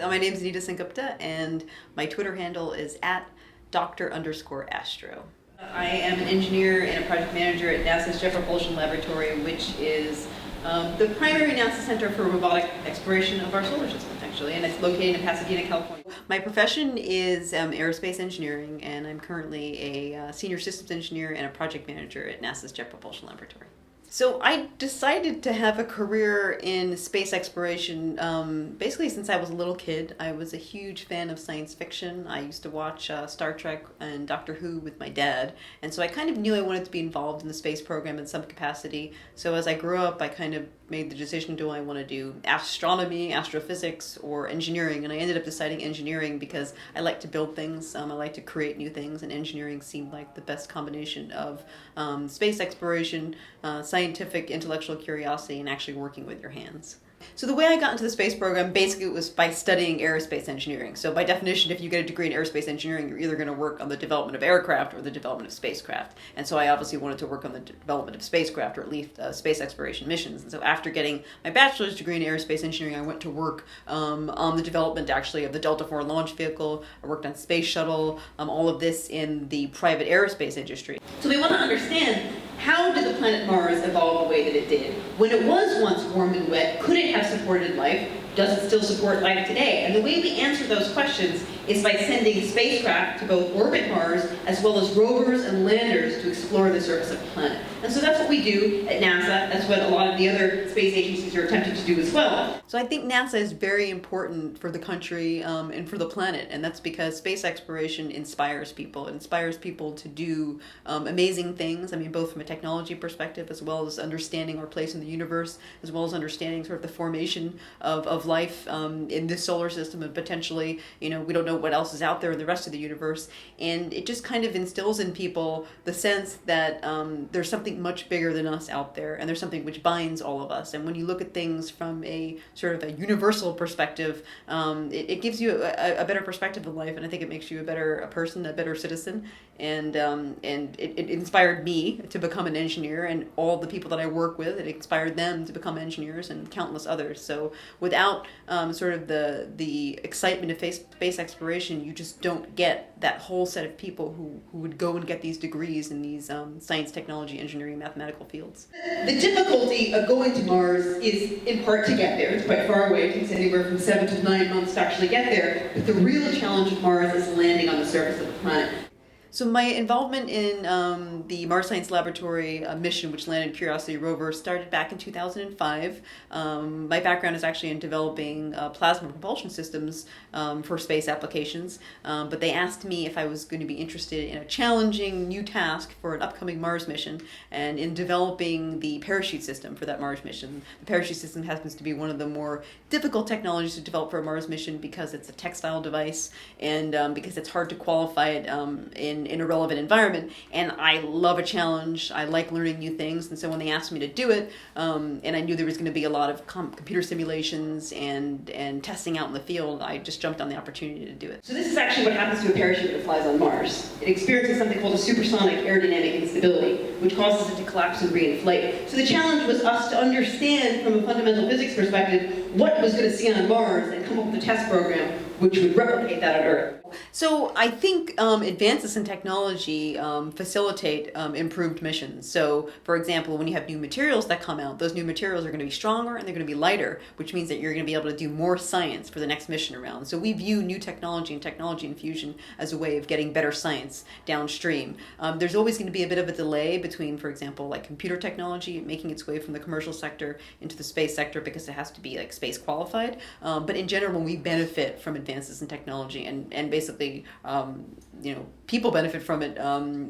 My name is Anita Sengupta, and my Twitter handle is @Dr_Astro. I am an engineer and a project manager at NASA's Jet Propulsion Laboratory, which is the primary NASA center for robotic exploration of our solar system, actually, and it's located in Pasadena, California. My profession is aerospace engineering, and I'm currently a senior systems engineer and a project manager at NASA's Jet Propulsion Laboratory. So I decided to have a career in space exploration basically since I was a little kid. I was a huge fan of science fiction. I used to watch Star Trek and Doctor Who with my dad, and so I kind of knew I wanted to be involved in the space program in some capacity. So as I grew up, I kind of made the decision, do I want to do astronomy, astrophysics, or engineering? And I ended up deciding engineering because I like to build things, I like to create new things, and engineering seemed like the best combination of space exploration, scientific intellectual curiosity, and actually working with your hands. So the way I got into the space program basically was by studying aerospace engineering. So by definition, if you get a degree in aerospace engineering, you're either going to work on the development of aircraft or the development of spacecraft. And so I obviously wanted to work on the development of spacecraft, or at least space exploration missions. And so after getting my bachelor's degree in aerospace engineering, I went to work on the development actually of the Delta IV launch vehicle. I worked on space shuttle, all of this in the private aerospace industry. So we want to understand, how did the planet Mars evolve the way that it did? When it was once warm and wet, could it have supported life? Does it still support life today? And the way we answer those questions is by sending spacecraft to both orbit Mars, as well as rovers and landers to explore the surface of the planet. And so that's what we do at NASA. That's what a lot of the other space agencies are attempting to do as well. So I think NASA is very important for the country and for the planet, and that's because space exploration inspires people. It inspires people to do amazing things, I mean, both from a technology perspective, as well as understanding our place in the universe, as well as understanding sort of the formation of life in this solar system, and potentially, we don't know what else is out there in the rest of the universe. And it just kind of instills in people the sense that there's something much bigger than us out there, and there's something which binds all of us. And when you look at things from a sort of a universal perspective, it gives you a better perspective of life, and I think it makes you a better person, a better citizen. And it inspired me to become an engineer, and all the people that I work with, it inspired them to become engineers, and countless others. So without sort of the excitement of space exploration, you just don't get that whole set of people who would go and get these degrees in these science, technology, engineering, mathematical fields. The difficulty of going to Mars is in part to get there. It's quite far away. It takes anywhere from 7 to 9 months to actually get there. But the real challenge of Mars is landing on the surface of the planet. So my involvement in the Mars Science Laboratory mission, which landed Curiosity rover, started back in 2005. My background is actually in developing plasma propulsion systems for space applications, but they asked me if I was going to be interested in a challenging new task for an upcoming Mars mission, and in developing the parachute system for that Mars mission. The parachute system happens to be one of the more difficult technologies to develop for a Mars mission because it's a textile device, and because it's hard to qualify it in a relevant environment. And I love a challenge. I like learning new things, and so when they asked me to do it, and I knew there was going to be a lot of computer simulations and testing out in the field, I just jumped on the opportunity to do it. So this is actually what happens to a parachute that flies on Mars. It experiences something called a supersonic aerodynamic instability, which causes it to collapse and reinflate. So the challenge was us to understand, from a fundamental physics perspective, what it was going to see on Mars, and come up with a test program which would replicate that on Earth. So I think advances in technology facilitate improved missions. So, for example, when you have new materials that come out, those new materials are going to be stronger and they're going to be lighter, which means that you're going to be able to do more science for the next mission around. So we view new technology and technology infusion as a way of getting better science downstream. There's always going to be a bit of a delay between, for example, like computer technology making its way from the commercial sector into the space sector, because it has to be like space qualified. But in general, we benefit from advances in technology, and basically, people benefit from it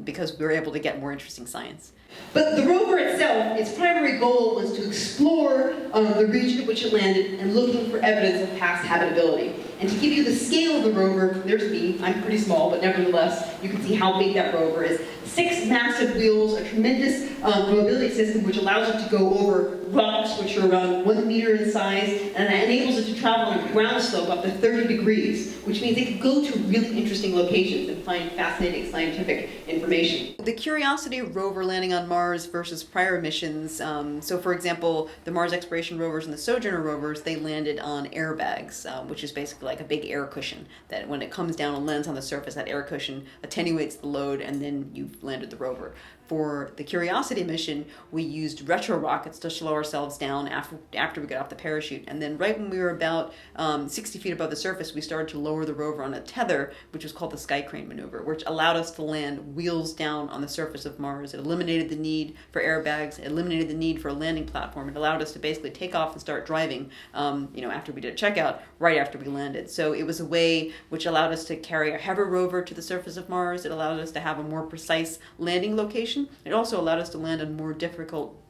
because we're able to get more interesting science. But the rover itself, its primary goal was to explore the region in which it landed and looking for evidence of past habitability. And to give you the scale of the rover, there's me. I'm pretty small, but nevertheless, you can see how big that rover is. 6 massive wheels, a tremendous mobility system which allows it to go over rocks which are around 1 meter in size, and that enables it to travel on a ground slope up to 30 degrees, which means it can go to really interesting locations and find fascinating scientific information. The Curiosity rover landing on Mars versus prior missions, so for example, the Mars exploration rovers and the Sojourner rovers, they landed on airbags, which is basically like a big air cushion that when it comes down and lands on the surface, that air cushion attenuates the load, and then you've landed the rover. For the Curiosity mission, we used retro rockets to slow ourselves down after we got off the parachute. And then right when we were about 60 feet above the surface, we started to lower the rover on a tether, which was called the sky crane maneuver, which allowed us to land wheels down on the surface of Mars. It eliminated the need for airbags. It eliminated the need for a landing platform. It allowed us to basically take off and start driving, after we did a checkout, right after we landed. So it was a way which allowed us to carry a hover rover to the surface of Mars. It allowed us to have a more precise landing location. It also allowed us to land on more difficult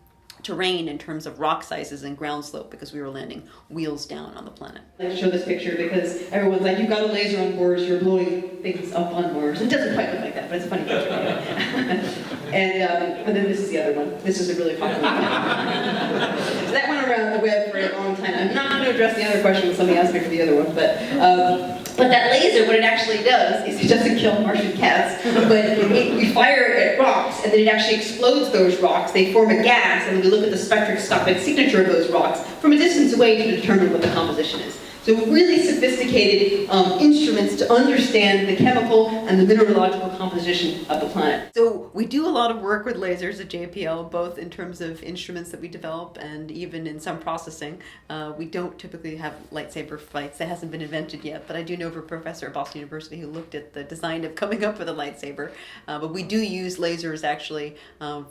terrain in terms of rock sizes and ground slope because we were landing wheels down on the planet. I like to show this picture because everyone's like, you've got a laser on Mars, you're blowing things up on Mars. It doesn't quite look like that, but it's a funny picture. And then this is the other one. This is a really popular one. So that went around the web for a long time. I'm not going to address the other question when somebody asked me for the other one, but that laser, what it actually does is it doesn't kill Martian cats, but we fire it at rocks, and then it actually explodes those rocks. They form a gas, and we look at the spectroscopic signature of those rocks from a distance away to determine what the composition is. So really sophisticated instruments to understand the chemical and the mineralogical composition of the planet. So we do a lot of work with lasers at JPL, both in terms of instruments that we develop and even in some processing. We don't typically have lightsaber fights. That hasn't been invented yet, but I do know of a professor at Boston University who looked at the design of coming up with a lightsaber. But we do use lasers actually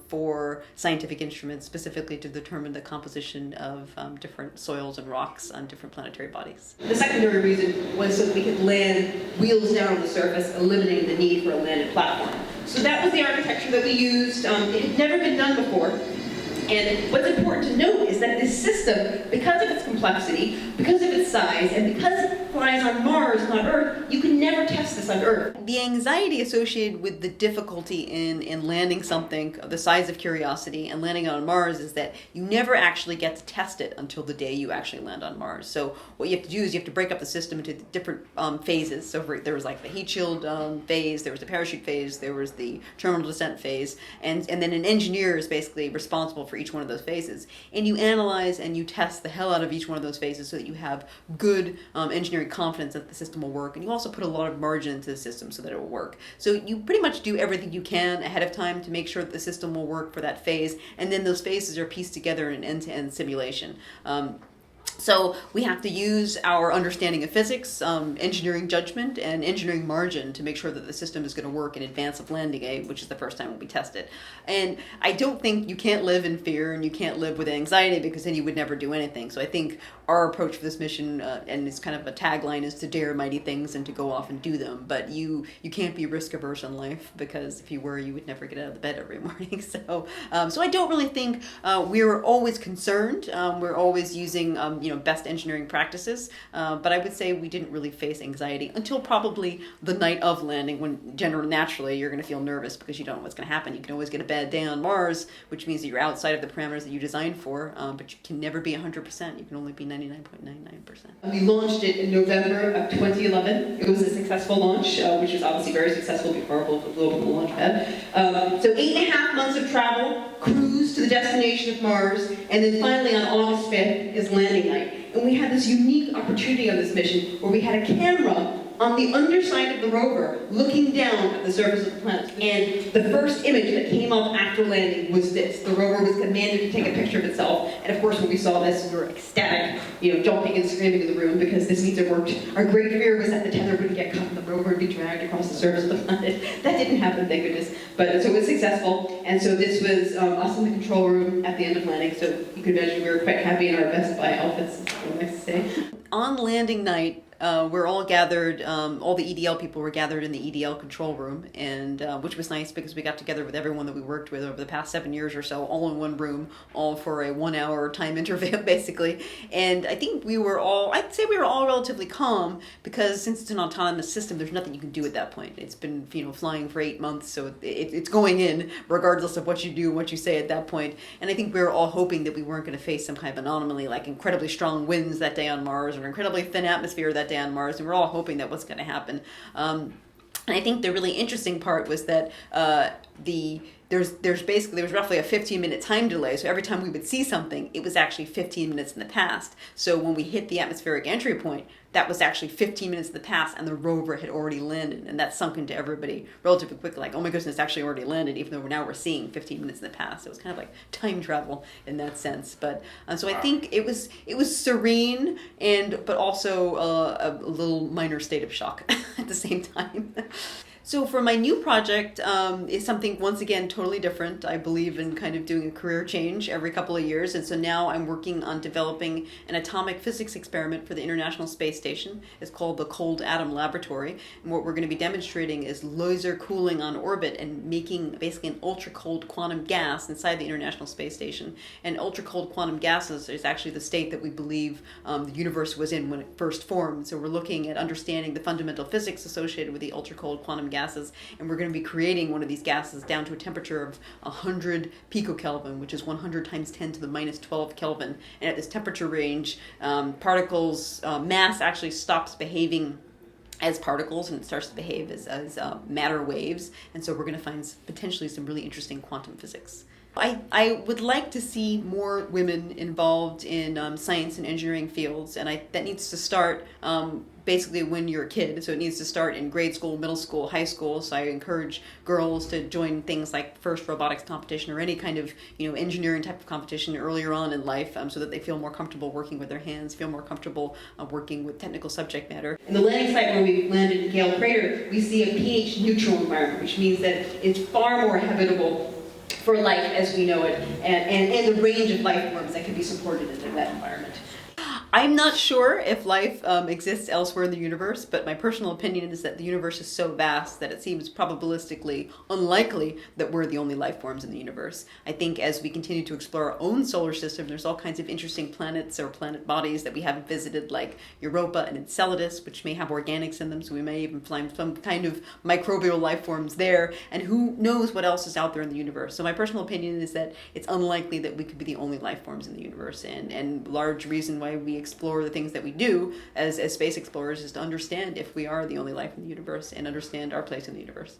for scientific instruments, specifically to determine the composition of different soils and rocks on different planetary bodies. The secondary reason was so that we could land wheels down on the surface, eliminating the need for a landed platform. So that was the architecture that we used. It had never been done before. And what's important to note is that this system, because of its complexity, because of its size, and because it flies on Mars, not Earth, you can never test this on Earth. The anxiety associated with the difficulty in landing something the size of Curiosity and landing on Mars is that you never actually get to test it until the day you actually land on Mars. So what you have to do is you have to break up the system into different phases. So there was like the heat shield phase, there was the parachute phase, there was the terminal descent phase, and then an engineer is basically responsible for each one of those phases. And you analyze and you test the hell out of each one of those phases so that you have good engineering confidence that the system will work. And you also put a lot of margin into the system so that it will work. So you pretty much do everything you can ahead of time to make sure that the system will work for that phase. And then those phases are pieced together in an end-to-end simulation. So we have to use our understanding of physics, engineering judgment, and engineering margin to make sure that the system is going to work in advance of landing, which is the first time we test it. And I don't think you can't live in fear and you can't live with anxiety because then you would never do anything. So I think our approach for this mission, and it's kind of a tagline, is to dare mighty things and to go off and do them. But you can't be risk averse in life because if you were, you would never get out of the bed every morning. So I don't really think we were always concerned. We're always using best engineering practices, but I would say we didn't really face anxiety until probably the night of landing, when naturally you're going to feel nervous because you don't know what's going to happen. You can always get a bad day on Mars, which means that you're outside of the parameters that you designed for, but you can never be 100%. You can only be 99.99%. We launched it in November of 2011. It was a successful launch, which was obviously very successful before our global launch pad. So 8.5 months of travel, cruise to the destination of Mars, and then finally on August 5th is landing night. And we had this unique opportunity on this mission where we had a camera on the underside of the rover looking down at the surface of the planet. And the first image that came up after landing was this. The rover was commanded to take a picture of itself. And of course, when we saw this, we were ecstatic, jumping and screaming in the room because this means it worked. Our great fear was that the tether wouldn't get caught in the rover and be dragged across the surface of the planet. That didn't happen, thank goodness. But so it was successful. And so this was us in the control room at the end of landing. So you can imagine we were quite happy in our Best Buy outfits. Nice to say. On landing night, we're all gathered, all the EDL people were gathered in the EDL control room, and which was nice because we got together with everyone that we worked with over the past 7 years or so, all in one room, all for a 1 hour time interval, basically. And I think I'd say we were all relatively calm, because since it's an autonomous system, there's nothing you can do at that point. It's been, flying for 8 months, so it's going in regardless of what you do and what you say at that point. And I think we were all hoping that we weren't going to face some kind of anomaly, like incredibly strong winds that day on Mars, or an incredibly thin atmosphere that day on Mars, and we're all hoping that was going to happen. And I think the really interesting part was that there was roughly a 15-minute time delay. So every time we would see something, it was actually 15 minutes in the past. So when we hit the atmospheric entry point, that was actually 15 minutes in the past, and the rover had already landed. And that sunk into everybody relatively quickly, like, oh my goodness, it's actually already landed, even though now we're seeing 15 minutes in the past. So it was kind of like time travel in that sense. But so I think it was serene, but also a little minor state of shock at the same time. So for my new project, is something, once again, totally different. I believe in kind of doing a career change every couple of years. And so now I'm working on developing an atomic physics experiment for the International Space Station. It's called the Cold Atom Laboratory. And what we're going to be demonstrating is laser cooling on orbit and making basically an ultra-cold quantum gas inside the International Space Station. And ultra-cold quantum gases is actually the state that we believe the universe was in when it first formed. So we're looking at understanding the fundamental physics associated with the ultra-cold quantum gases, and we're going to be creating one of these gases down to a temperature of 100 picokelvin, which is 100 times 10 to the minus 12 Kelvin. And at this temperature range, particles, mass actually stops behaving as particles, and it starts to behave as matter waves. And so we're going to find potentially some really interesting quantum physics. I would like to see more women involved in science and engineering fields, and that needs to start basically when you're a kid. So it needs to start in grade school, middle school, high school. So I encourage girls to join things like first robotics competition or any kind of engineering type of competition earlier on in life, so that they feel more comfortable working with their hands, feel more comfortable working with technical subject matter. In the landing site where we landed in Gale Crater, we see a pH neutral environment, which means that it's far more habitable for life as we know it, and the range of life forms that can be supported in that environment. I'm not sure if life exists elsewhere in the universe, but my personal opinion is that the universe is so vast that it seems probabilistically unlikely that we're the only life forms in the universe. I think as we continue to explore our own solar system, there's all kinds of interesting planets or planet bodies that we haven't visited, like Europa and Enceladus, which may have organics in them, so we may even find some kind of microbial life forms there, and who knows what else is out there in the universe. So my personal opinion is that it's unlikely that we could be the only life forms in the universe, and large reason why we explore the things that we do as space explorers is to understand if we are the only life in the universe and understand our place in the universe.